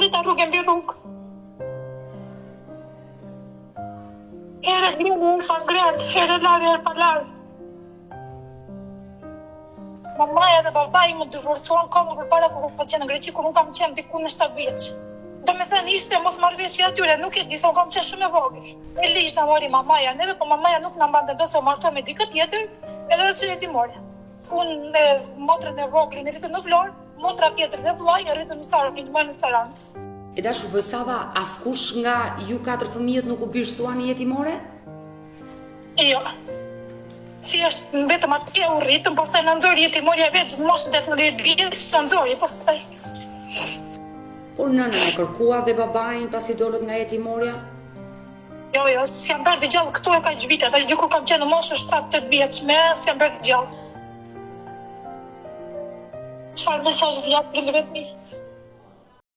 rrita rrugë mbi rrugë. Herë ngrinë, herë ngrenë, herë larë, herë pa larë. Mamaja dhe babai më divorcuan kohë përpara kur po qenë në Greqi, kur unë kam qenë diku në 7 vjeç. Do me thënë ishte mosmarrëveshje atyre, nuk e di, se unë kam qenë shumë e vogël. E ligj na mori mamaja neve, po mamaja nuk na mbante dot se u martoi me dikë tjetër, edhe do të jetimore. Unë me motrën e vogël në rritën në Vlorë, motra tjetër dhe vllai në rritën në Sarandë. E dashur Vojsava, askush nga ju 4 fëmijët nuk u birsuani jetimore? Jo. Si është vetëm atje u rritëm, pastaj na nxori jetimorja vetë në moshën 18 vjeç, na nxori pastaj. Por nënën e kërkua dhe babain pasi dolët nga jetimorja? Jo, si jam bërë gjallë këtu e ka vite, ata gjë kur kam qenë në moshën 7-8 vjeçme, si jam bërë gjallë. Çfarë mesazh dia për vetëm?